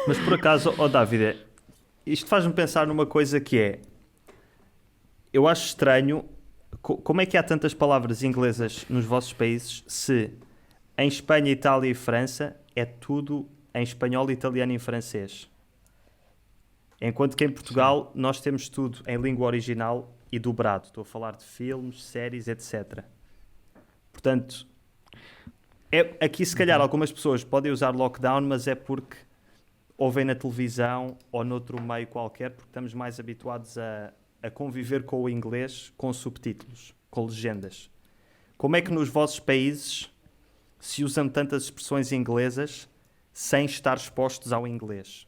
Mas por acaso, David, isto faz-me pensar numa coisa que é, eu acho estranho como é que há tantas palavras inglesas nos vossos países se em Espanha, Itália e França é tudo em espanhol, italiano e francês. Enquanto que em Sì. Portugal nós temos tudo em língua original e dobrado. Estou a falar de filmes, séries, etc. Portanto, aqui se calhar Mhm. algumas pessoas podem usar lockdown, mas é porque ouvem na televisão ou noutro meio qualquer, porque estamos mais habituados a conviver com o inglês com subtítulos, com legendas. Como é que nos vossos países se usam tantas expressões inglesas sem estar expostos ao inglês?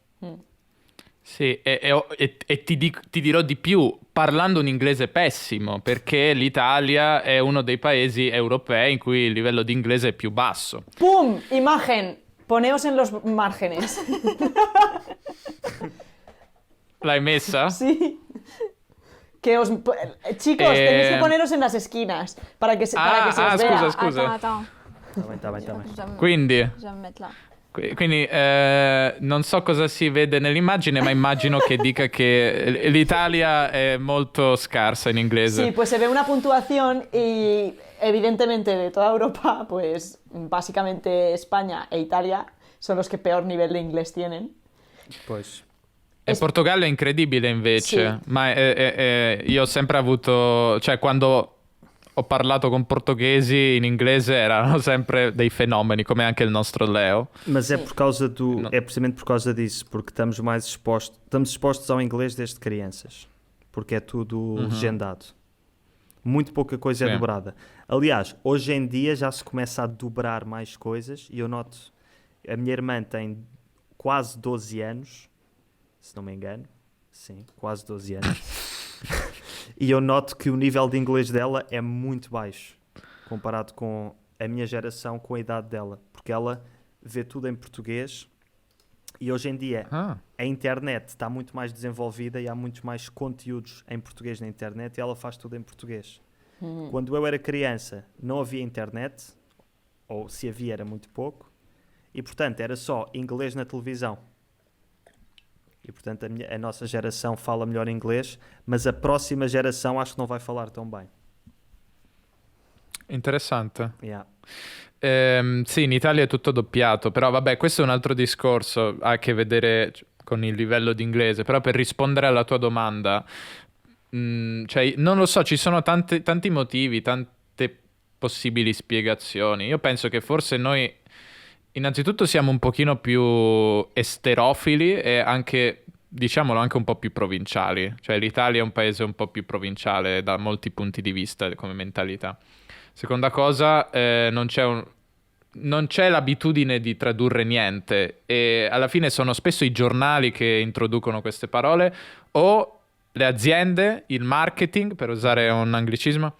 Sì, e ti dirò di più, parlando un inglese pessimo, perché l'Italia è uno dei paesi europei in cui il livello di inglese è più basso. ¡Pum! Imagen. Poneos en los márgenes. L'hai messa? Sí. Que os... Chicos, tenéis que poneros en las esquinas para que se os vea. scusa, Attends, scusa. attends. Está bem, está bem. Quindi, Je vais me mettre là. quindi non so cosa si vede nell'immagine, ma immagino che dica che l'Italia è molto scarsa in inglese. Sí, pues se ve una puntuación y evidentemente de toda Europa, pues básicamente España e Italia son los que peor nivel de inglés tienen. Pois. E Portogallo è incredibile invece, Sì. ma io ho sempre avuto, cioè quando ho parlato con portoghesi in inglese erano sempre dei fenomeni, come anche il nostro Leo. Mas é Sim. por causa do. Não. É precisamente por causa disso, porque estamos mais expostos. Estamos expostos ao inglês desde crianças. Porque é tudo legendado. Muito pouca coisa é Sim. dobrada. Aliás, hoje em dia já se começa a dobrar mais coisas e eu noto. A minha irmã tem quase 12 anos, se não me engano. Sim, quase 12 anos. E eu noto que o nível de inglês dela é muito baixo comparado com a minha geração, com a idade dela, porque ela vê tudo em português e hoje em dia Ah, a internet está muito mais desenvolvida e há muitos mais conteúdos em português na internet e ela faz tudo em português. Quando eu era criança não havia internet, ou se havia era muito pouco, e portanto era só inglês na televisão. E portanto a nossa geração fala melhor inglês, mas a próxima geração acho que não vai falar tão bem. interessante. Yeah. Sì, in Italia è tutto doppiato, però vabbè, questo è un altro discorso, ha a che vedere con il livello di inglese, però per rispondere alla tua domanda, cioè, non lo so, ci sono tanti motivi, tante possibili spiegazioni. Io penso che forse noi innanzitutto siamo un pochino più esterofili e anche, diciamolo, anche un po' più provinciali, cioè l'Italia è un paese un po' più provinciale da molti punti di vista come mentalità. Seconda cosa, non c'è l'abitudine di tradurre niente e alla fine sono spesso i giornali che introducono queste parole o le aziende, il marketing, per usare un anglicismo,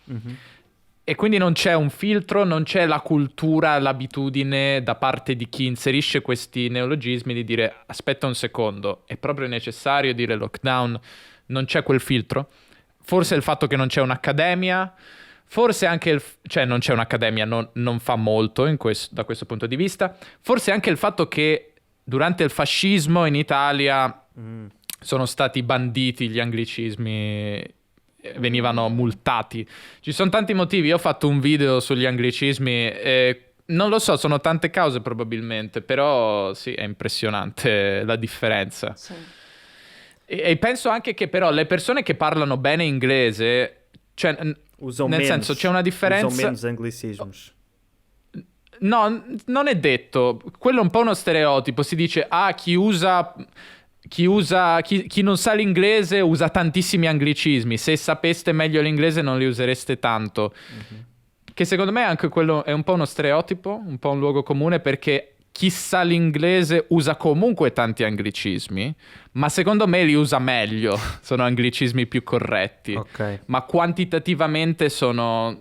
e quindi non c'è un filtro, non c'è la cultura, l'abitudine da parte di chi inserisce questi neologismi di dire aspetta un secondo, è proprio necessario dire lockdown, non c'è quel filtro. Forse il fatto che non c'è un'accademia, forse anche cioè non c'è un'accademia, non fa molto da questo punto di vista. Forse anche il fatto che durante il fascismo in Italia sono stati banditi gli anglicismi, venivano multati. Ci sono tanti motivi. Io ho fatto un video sugli anglicismi e non lo so, sono tante cause probabilmente, però sì, è impressionante la differenza. Sí. E penso anche che però le persone che parlano bene inglese, cioè Usam nel menos, senso c'è una differenza. usam menos anglicismos. No, non è detto. Quello è un po' uno stereotipo. Si dice, chi non sa l'inglese usa tantissimi anglicismi. Se sapeste meglio l'inglese non li usereste tanto. Che secondo me anche quello è un po' uno stereotipo, un po' un luogo comune, perché chi sa l'inglese usa comunque tanti anglicismi, ma secondo me li usa meglio. Sono anglicismi più corretti. Ok. Ma quantitativamente sono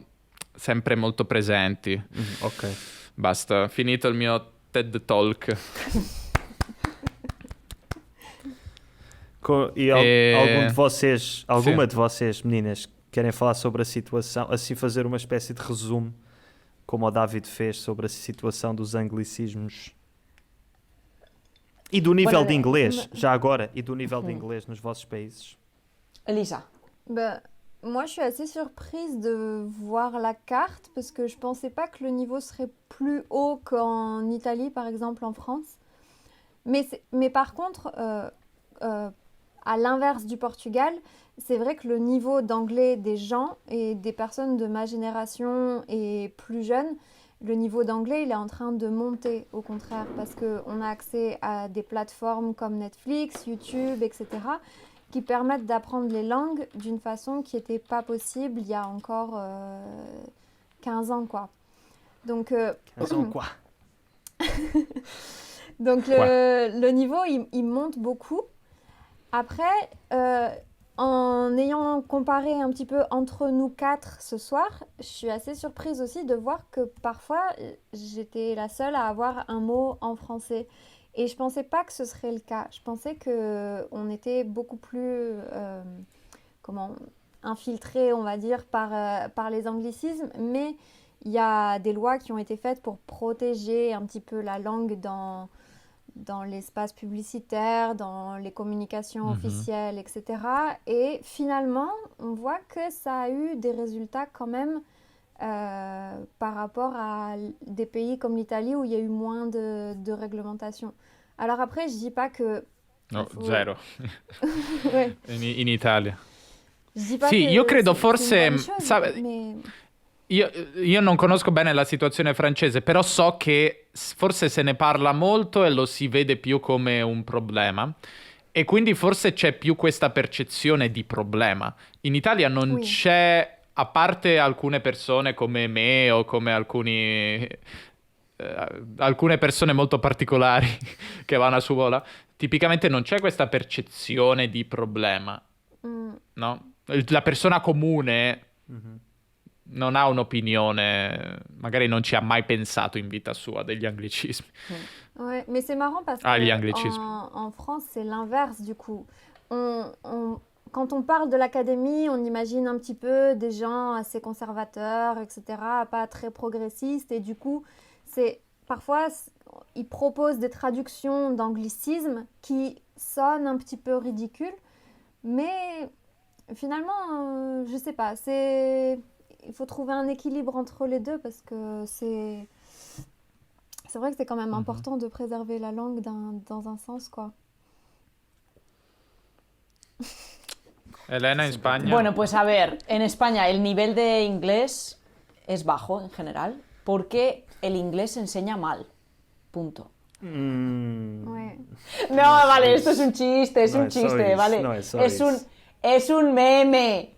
sempre molto presenti. Ok. Basta, finito il mio TED Talk. Algum de vocês, alguma de vocês, meninas, querem falar sobre a situação, assim fazer uma espécie de resumo, como o David fez sobre a situação dos anglicismos E do nível Bueno, de inglês, já agora, e do nível de inglês nos vossos países? Elisa. Bah, moi, je suis assez surprise de voir la carte parce que je pensais pas que le niveau serait plus haut qu'en Italie, par exemple, en France. Mais par contre, à l'inverse du Portugal, c'est vrai que le niveau d'anglais des gens et des personnes de ma génération et plus jeunes, le niveau d'anglais, il est en train de monter, au contraire, parce qu'on a accès à des plateformes comme Netflix, YouTube, etc., qui permettent d'apprendre les langues d'une façon qui n'était pas possible il y a encore 15 ans, quoi. Donc, Quoi? donc le niveau, il monte beaucoup. Après, en ayant comparé un petit peu entre nous quatre ce soir, je suis assez surprise aussi de voir que parfois, j'étais la seule à avoir un mot en français. Et je pensais pas que ce serait le cas. Je pensais qu'on était beaucoup plus infiltrés, on va dire, par les anglicismes. Mais il y a des lois qui ont été faites pour protéger un petit peu la langue dans l'espace publicitaire, dans les communications officielles, etc. Et finalement, on voit que ça a eu des résultats quand même par rapport à des pays comme l'Italie où il y a eu moins de réglementation. Alors après, je dis pas que... No, faut- zero. Ouais. In Italia. Je dis pas Sì, que io credo c'est forse, une bonne chose, sa- mais... Io non conosco bene la situazione francese, però so che forse se ne parla molto e lo si vede più come un problema. E quindi forse c'è più questa percezione di problema. In Italia non Oui. c'è, a parte alcune persone come me o come alcune persone molto particolari che vanno a scuola, tipicamente non c'è questa percezione di problema, Mm. no? La persona comune non ha un'opinione, magari non ci ha mai pensato in vita sua degli anglicismi. Ouais, mais c'est marrant parce Ah, que l'anglicisme. en France, c'est l'inverse du coup. Quand on parle de l'académie, on imagine un petit peu des gens assez conservateurs, etc., pas très progressistes, et du coup, parfois, ils proposent des traductions d'anglicismes qui sonnent un petit peu ridicules, mais finalement, je sais pas, il faut trouver un équilibre entre les deux parce que c'est vrai que c'est quand même important de préserver la langue dans un sens, quoi. Elena, in Spagna? Bueno, pues a ver, en España el nivel de inglés es bajo en general porque el inglés se enseña mal. Punto. Ouais. No, vale, esto es un chiste, es No un es chiste, sois, ¿vale? no es sois. Es un meme.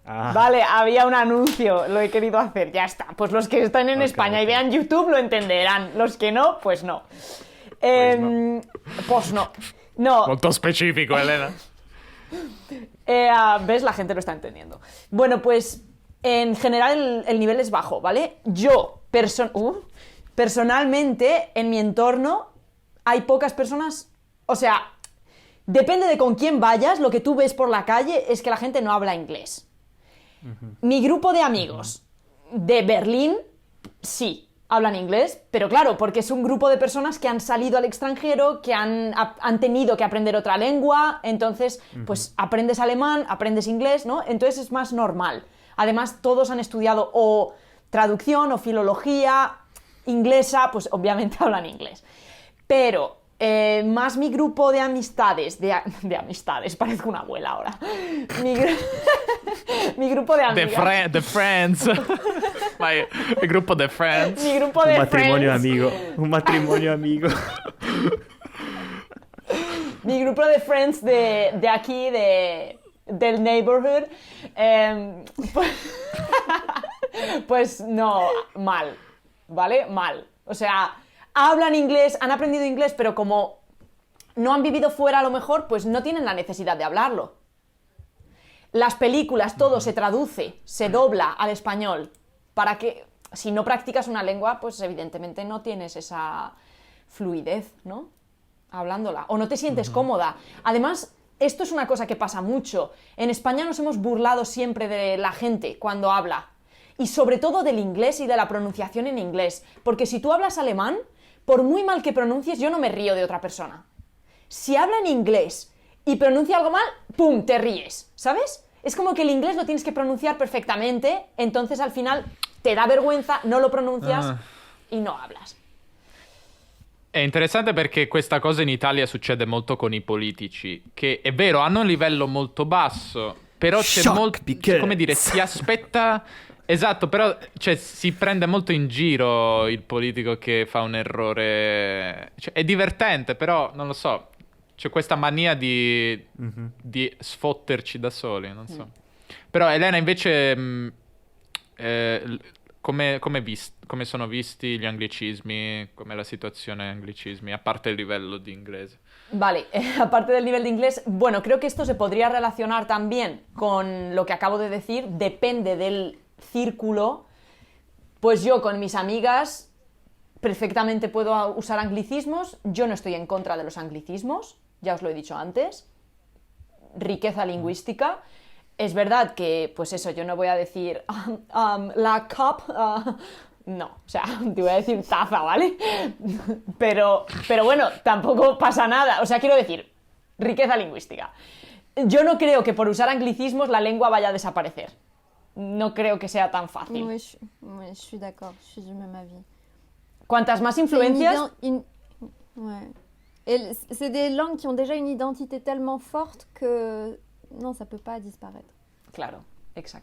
Ah, Vale, había un anuncio, lo he querido hacer, ya está. Pues los que están en Ok, España y ok. vean YouTube lo entenderán. Los que no, pues no. Pues no. No, Molto specifico, Elena. ¿ves? La gente lo está entendiendo. Bueno, pues en general el nivel es bajo, ¿vale? Yo, personalmente, en mi entorno, hay pocas personas... O sea, depende de con quién vayas, lo que tú ves por la calle es que la gente no habla inglés. Mi grupo de amigos de Berlín, sí, hablan inglés, pero claro, porque es un grupo de personas que han salido al extranjero, que han tenido que aprender otra lengua, entonces, pues aprendes alemán, aprendes inglés, ¿no? Entonces es más normal. Además, todos han estudiado o traducción o filología inglesa, pues obviamente hablan inglés. Pero más mi grupo de amistades, de amistades, parezco una abuela ahora. Mi grupo de amigas. The Friends. Vai, il gruppo The Friends. Mi grupo un de matrimonio friends. amigo. Un matrimonio amigo. Mi grupo de friends de aquí, del neighborhood, pues no, mal, ¿vale? Mal. O sea, hablan inglés, han aprendido inglés, pero como no han vivido fuera a lo mejor, pues no tienen la necesidad de hablarlo. Las películas, todo se traduce, se dobla al español, para que, si no practicas una lengua, pues evidentemente no tienes esa fluidez, ¿no? Hablándola, o no te sientes cómoda. Además, esto es una cosa que pasa mucho. En España nos hemos burlado siempre de la gente cuando habla, y sobre todo del inglés y de la pronunciación en inglés, porque si tú hablas alemán, por muy mal que pronuncies, yo no me río de otra persona. Si habla en inglés y pronuncia algo mal, ¡pum!, te ríes, ¿sabes? Es como que el inglés lo tienes que pronunciar perfectamente, entonces al final te da vergüenza, no lo pronuncias y no hablas. È interessante perché questa cosa in Italia succede molto con i politici, che è vero, hanno un livello molto basso, però c'è Shock, molto, because- come dire, si aspetta. Esatto, però cioè, si prende molto in giro il politico che fa un errore. Cioè, è divertente, però non lo so. C'è questa mania di sfotterci da soli, non so. Però Elena invece, come sono visti gli anglicismi, com'è la situazione anglicismi, a parte il livello di inglese? Vale, aparte del nivel de inglés, bueno, creo que esto se podría relacionar también con lo que acabo de decir, depende del círculo. Pues yo con mis amigas perfectamente puedo usar anglicismos, yo no estoy en contra de los anglicismos, ya os lo he dicho antes, riqueza lingüística. Es verdad que, pues eso, yo no voy a decir la cup, no, o sea, te voy a decir taza, ¿vale? Pero bueno, tampoco pasa nada, o sea, quiero decir, riqueza lingüística. Yo no creo que por usar anglicismos la lengua vaya a desaparecer. No creo que sea tan fácil. Oui, je suis d'accord, je suis du même avis. Cuantas más C'est une influencias, Ouais. C'est des langues qui ont déjà une identité tellement forte que non, ça peut pas disparaître. claro, exacto.